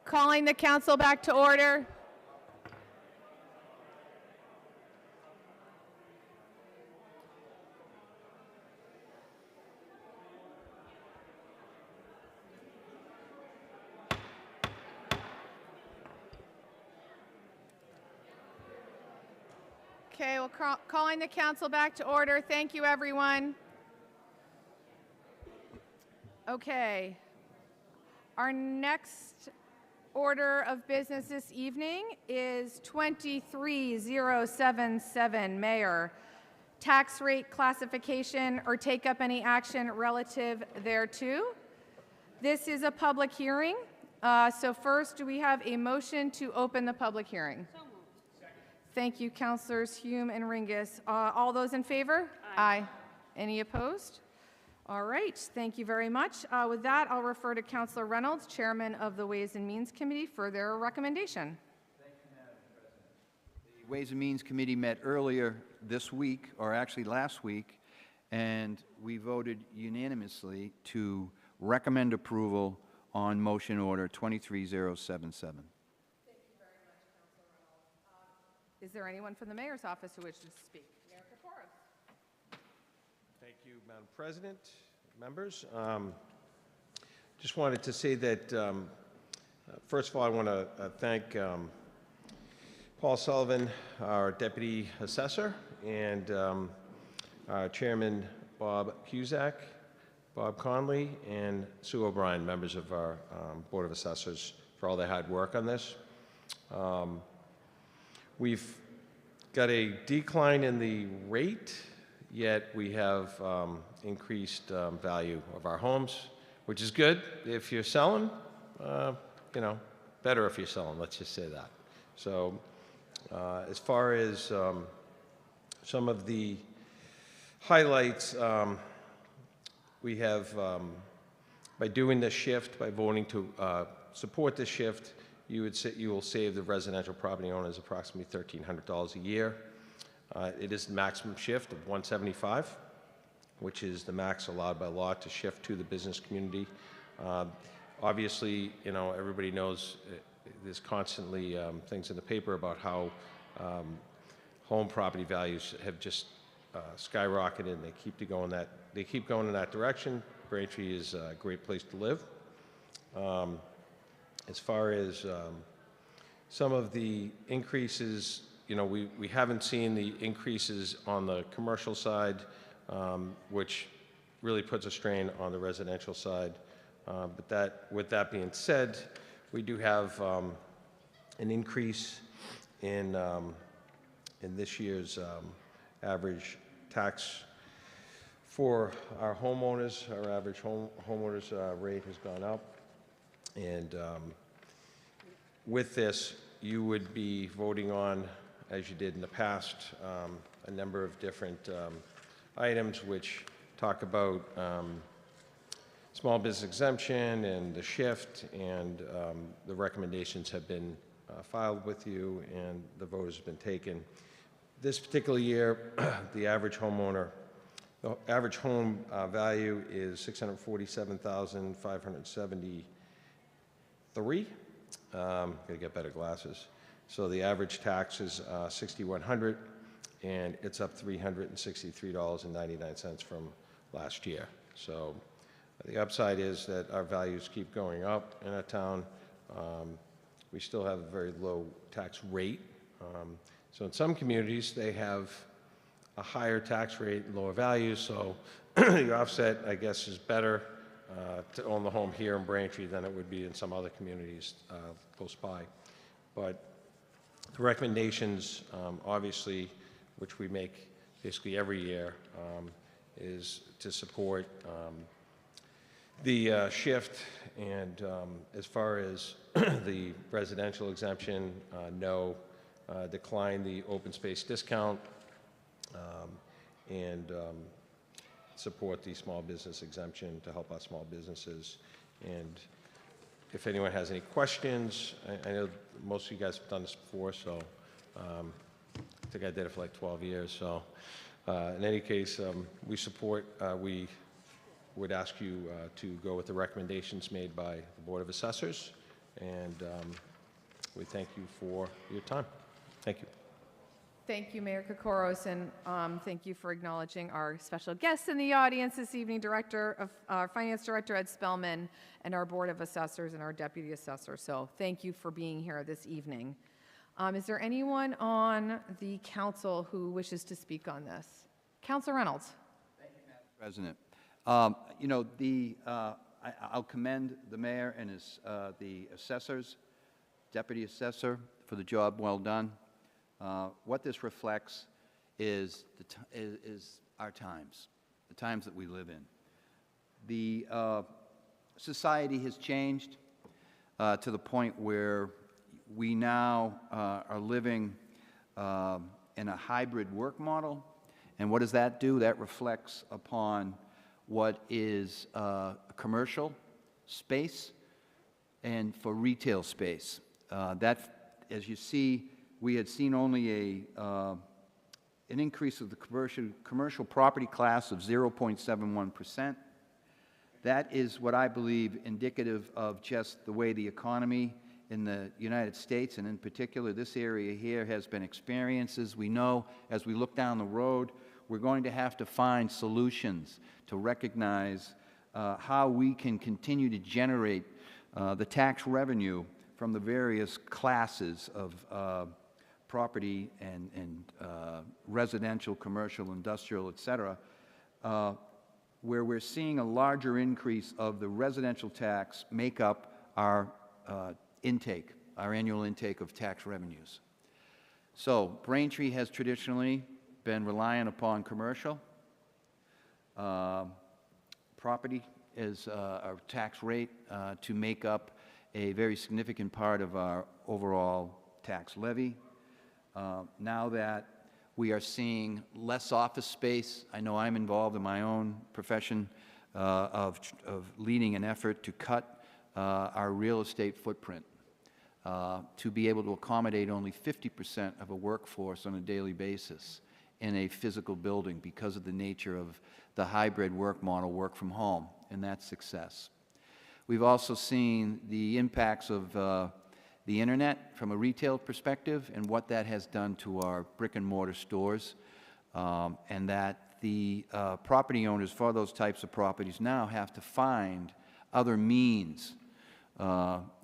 Calling the council back to order. Okay, well, calling the council back to order. Thank you, everyone. Okay. Our next order of business this evening is 23077, Mayor. Tax rate classification or take up any action relative thereto. This is a public hearing. So first, do we have a motion to open the public hearing? Thank you, Councilors Hume and Ringus. All those in favor? Aye. Any opposed? All right, thank you very much. With that, I'll refer to Councilor Reynolds, Chairman of the Ways and Means Committee, for their recommendation. Thank you, Madam President. The Ways and Means Committee met earlier this week, or actually last week, and we voted unanimously to recommend approval on motion order 23077. Is there anyone from the Mayor's office who wishes to speak? Mayor Kaporos. Thank you, Madam President, members. Just wanted to say that, first of all, I want to thank Paul Sullivan, our Deputy Assessor, and our Chairman, Bob Cusack, Bob Conley, and Sue O'Brien, members of our Board of Assessors, for all their hard work on this. We've got a decline in the rate, yet we have increased value of our homes, which is good if you're selling, you know, better if you're selling, let's just say that. So as far as some of the highlights, we have, by doing this shift, by voting to support this shift, you will save the residential property owners approximately $1,300 a year. It is the maximum shift of $175, which is the max allowed by law to shift to the business community. Obviously, you know, everybody knows there's constantly things in the paper about how home property values have just skyrocketed, and they keep going in that direction. Braintree is a great place to live. As far as some of the increases, you know, we haven't seen the increases on the commercial side, which really puts a strain on the residential side. But with that being said, we do have an increase in this year's average tax for our homeowners. Our average homeowners rate has gone up. And with this, you would be voting on, as you did in the past, a number of different items which talk about small business exemption and the shift, and the recommendations have been filed with you, and the vote has been taken. This particular year, the average home value is $647,573. Gotta get better glasses. So the average tax is $6,100, and it's up $363.99 from last year. So the upside is that our values keep going up in our town. We still have a very low tax rate. So in some communities, they have a higher tax rate and lower values, so the offset, I guess, is better to own the home here in Braintree than it would be in some other communities close by. But the recommendations, obviously, which we make basically every year, is to support the shift. And as far as the residential exemption, no. Decline the open space discount, and support the small business exemption to help our small businesses. And if anyone has any questions, I know most of you guys have done this before, so I think I did it for like 12 years. So in any case, we would ask you to go with the recommendations made by the Board of Assessors, and we thank you for your time. Thank you. Thank you, Mayor Kokoros, and thank you for acknowledging our special guests in the audience this evening, Finance Director Ed Spellman, and our Board of Assessors and our Deputy Assessor. So thank you for being here this evening. Is there anyone on the council who wishes to speak on this? Councilor Reynolds. Thank you, Madam President. You know, I'll commend the mayor and the assessors, deputy assessor, for the job well done. What this reflects is our times, the times that we live in. The society has changed to the point where we now are living in a hybrid work model. And what does that do? That reflects upon what is commercial space and for retail space. That, as you see, we had seen only an increase of the commercial property class of 0.71%. That is what I believe indicative of just the way the economy in the United States, and in particular this area here, has been experiences. We know as we look down the road, we're going to have to find solutions to recognize how we can continue to generate the tax revenue from the various classes of property and residential, commercial, industrial, et cetera, where we're seeing a larger increase of the residential tax make up our intake, our annual intake of tax revenues. So Braintree has traditionally been reliant upon commercial property as our tax rate to make up a very significant part of our overall tax levy. Now that we are seeing less office space, I know I'm involved in my own profession of leading an effort to cut our real estate footprint to be able to accommodate only 50% of a workforce on a daily basis in a physical building because of the nature of the hybrid work model, work from home, and that's success. We've also seen the impacts of the internet from a retail perspective and what that has done to our brick and mortar stores, and that the property owners for those types of properties now have to find other means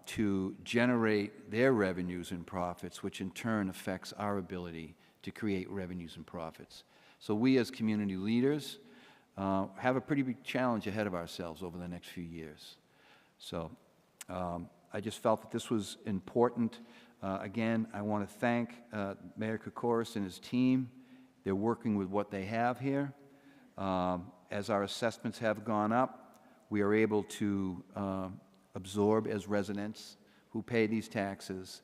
to generate their revenues and profits, which in turn affects our ability to create revenues and profits. So we as community leaders have a pretty big challenge ahead of ourselves over the next few years. So I just felt that this was important. Again, I want to thank Mayor Kokoros and his team. They're working with what they have here. As our assessments have gone up, we are able to absorb as residents who pay these taxes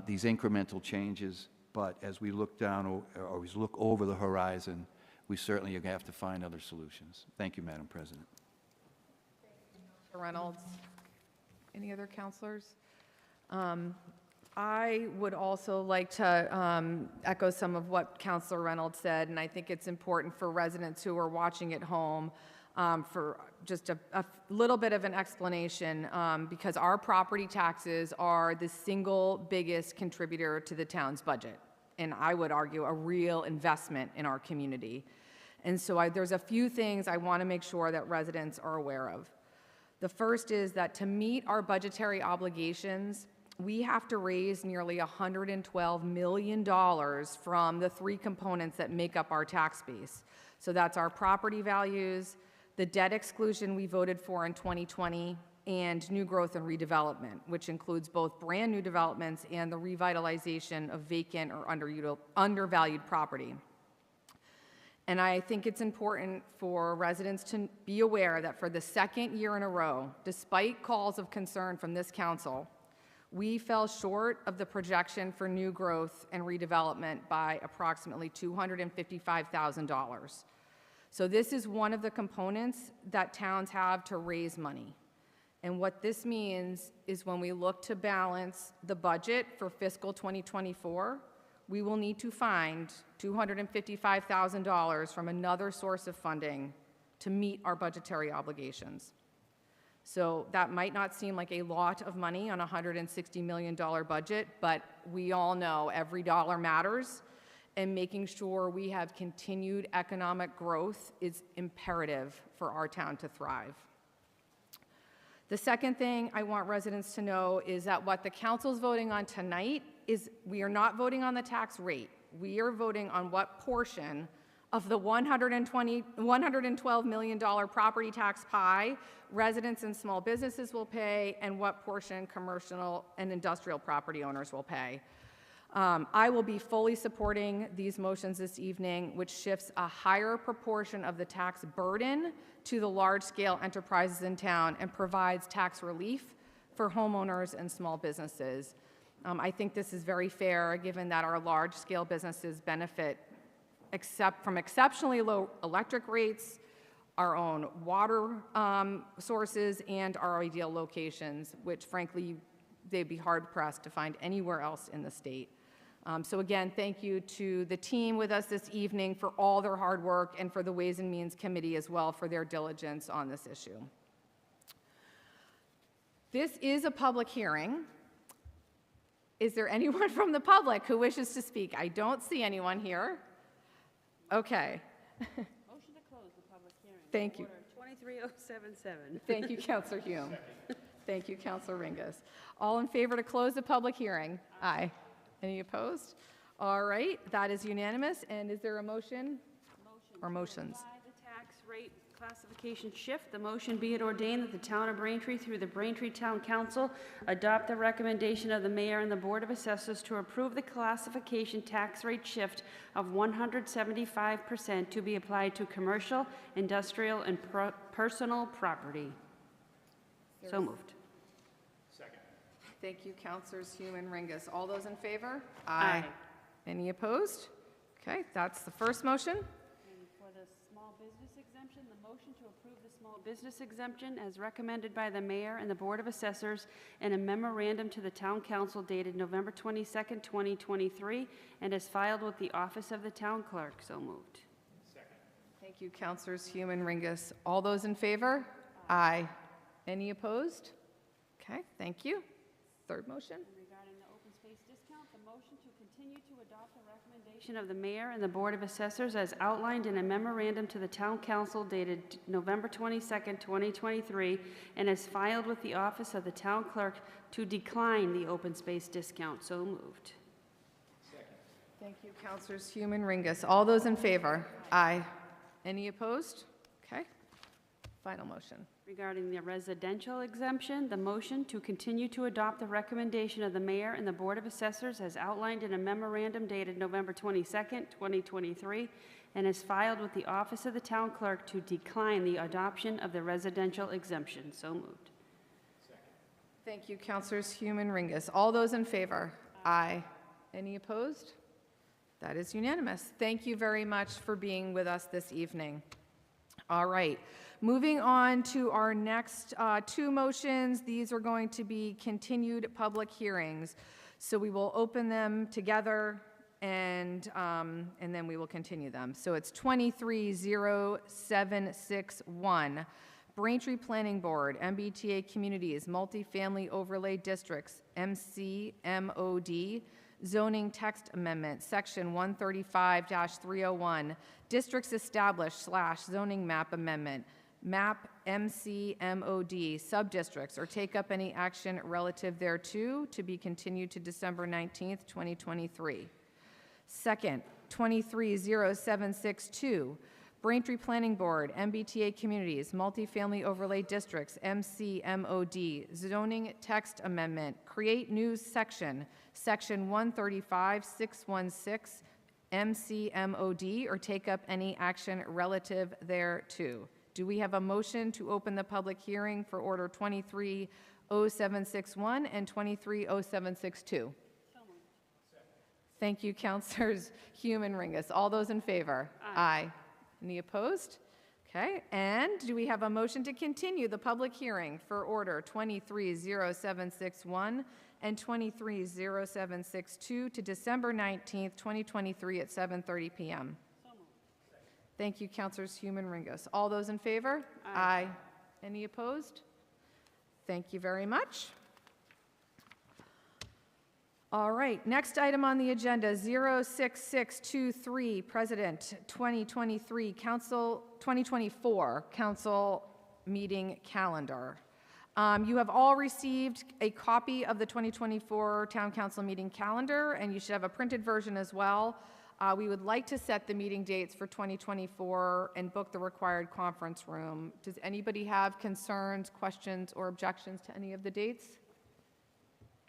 these incremental changes. But as we look down or we look over the horizon, we certainly have to find other solutions. Thank you, Madam President. Mr. Reynolds. Any other counselors? I would also like to echo some of what Councilor Reynolds said, and I think it's important for residents who are watching at home for just a little bit of an explanation, because our property taxes are the single biggest contributor to the town's budget, and I would argue a real investment in our community. And so there's a few things I want to make sure that residents are aware of. The first is that to meet our budgetary obligations, we have to raise nearly $112 million from the three components that make up our tax base. So that's our property values, the debt exclusion we voted for in 2020, and new growth and redevelopment, which includes both brand new developments and the revitalization of vacant or undervalued property. And I think it's important for residents to be aware that for the second year in a row, despite calls of concern from this council, we fell short of the projection for new growth and redevelopment by approximately $255,000. So this is one of the components that towns have to raise money. And what this means is when we look to balance the budget for fiscal 2024, we will need to find $255,000 from another source of funding to meet our budgetary obligations. So that might not seem like a lot of money on a $160 million budget, but we all know every dollar matters, and making sure we have continued economic growth is imperative for our town to thrive. The second thing I want residents to know is that what the council's voting on tonight is we are not voting on the tax rate. We are voting on what portion of the $112 million property tax pie residents and small businesses will pay, and what portion commercial and industrial property owners will pay. I will be fully supporting these motions this evening, which shifts a higher proportion of the tax burden to the large-scale enterprises in town and provides tax relief for homeowners and small businesses. I think this is very fair, given that our large-scale businesses benefit from exceptionally low electric rates, our own water sources, and our ideal locations, which frankly, they'd be hard-pressed to find anywhere else in the state. So again, thank you to the team with us this evening for all their hard work, and for the Ways and Means Committee as well for their diligence on this issue. This is a public hearing. Is there anyone from the public who wishes to speak? I don't see anyone here. Okay. Motion to close the public hearing. Thank you. Order 23077. Thank you, Councilor Hume. Thank you, Councilor Ringus. All in favor to close the public hearing? Aye. Any opposed? All right, that is unanimous. And is there a motion? Or motions? By the tax rate classification shift, the motion be it ordained that the town of Braintree, through the Braintree Town Council, adopt the recommendation of the mayor and the Board of Assessors to approve the classification tax rate shift of 175% to be applied to commercial, industrial, and personal property. So moved. Thank you, Councilors Hume and Ringus. All those in favor? Aye. Any opposed? Okay, that's the first motion. And for the small business exemption, the motion to approve the small business exemption as recommended by the mayor and the Board of Assessors in a memorandum to the Town Council dated November 22nd, 2023, and is filed with the Office of the Town Clerk. So moved. Thank you, Councilors Hume and Ringus. All those in favor? Aye. Any opposed? Okay, thank you. Third motion. Regarding the open space discount, the motion to continue to adopt the recommendation of the mayor and the Board of Assessors as outlined in a memorandum to the Town Council dated November 22nd, 2023, and is filed with the Office of the Town Clerk to decline the open space discount. So moved. Thank you, Councilors Hume and Ringus. All those in favor? Aye. Any opposed? Okay. Final motion. Regarding the residential exemption, the motion to continue to adopt the recommendation of the mayor and the Board of Assessors as outlined in a memorandum dated November 22nd, 2023, and is filed with the Office of the Town Clerk to decline the adoption of the residential exemption. So moved. Thank you, Councilors Hume and Ringus. All those in favor? Aye. Any opposed? That is unanimous. Thank you very much for being with us this evening. All right. Moving on to our next two motions. These are going to be continued public hearings. So we will open them together and then we will continue them. So it's 230761, Braintree Planning Board, MBTA Communities, Multifamily Overlay Districts, MCMOD, Zoning Text Amendment, Section 135-301, Districts Established / Zoning Map Amendment, MAP MCMOD, Subdistricts, or take up any action relative thereto, to be continued to December 19th, 2023. Second, 230762, Braintree Planning Board, MBTA Communities, Multifamily Overlay Districts, MCMOD, Zoning Text Amendment, create new section, Section 135-616, MCMOD, or take up any action relative thereto. Do we have a motion to open the public hearing for Order 230761 and 230762? Thank you, Councilors Hume and Ringus. All those in favor? Aye. Any opposed? Okay. And do we have a motion to continue the public hearing for Order 230761 and 230762 to December 19th, 2023 at 7:30 p.m.? Thank you, Councilors Hume and Ringus. All those in favor? Aye. Any opposed? Thank you very much. All right, next item on the agenda, 06623, President 2024 Council Meeting Calendar. You have all received a copy of the 2024 Town Council Meeting Calendar, and you should have a printed version as well. We would like to set the meeting dates for 2024 and book the required conference room. Does anybody have concerns, questions, or objections to any of the dates?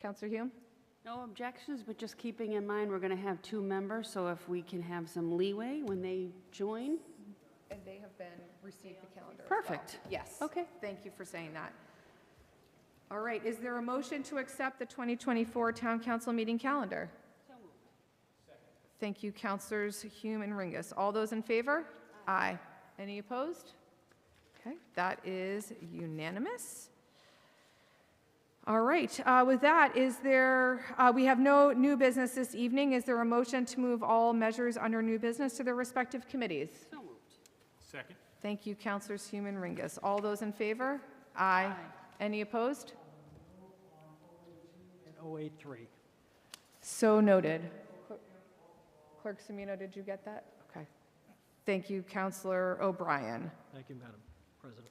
Councilor Hume? No objections, but just keeping in mind, we're going to have 2 members, so if we can have some leeway when they join. And they have received the calendar as well. Perfect. Yes. Okay. Thank you for saying that. All right, is there a motion to accept the 2024 Town Council meeting calendar? So moved. Thank you, Councilors Hume and Ringus. All those in favor? Aye. Any opposed? Okay, that is unanimous. All right, with that, we have no new business this evening. Is there a motion to move all measures under new business to their respective committees? So moved. Second. Thank you, Councilors Hume and Ringus. All those in favor? Aye. Any opposed? 083. So noted. Clerk Semino, did you get that? Okay. Thank you, Councilor O'Brien. Thank you, Madam President.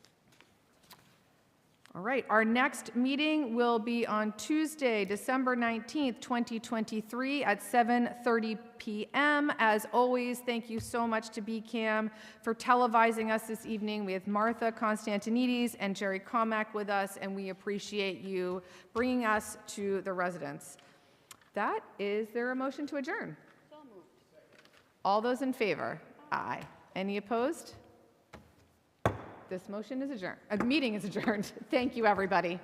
All right, our next meeting will be on Tuesday, December 19th, 2023 at 7:30 p.m. As always, thank you so much to BCAM for televising us this evening. We have Martha Constantinides and Jerry Comack with us, and we appreciate you bringing us to the residents. Is there a motion to adjourn? So moved. All those in favor? Aye. Any opposed? This motion is adjourned. Meeting is adjourned. Thank you, everybody.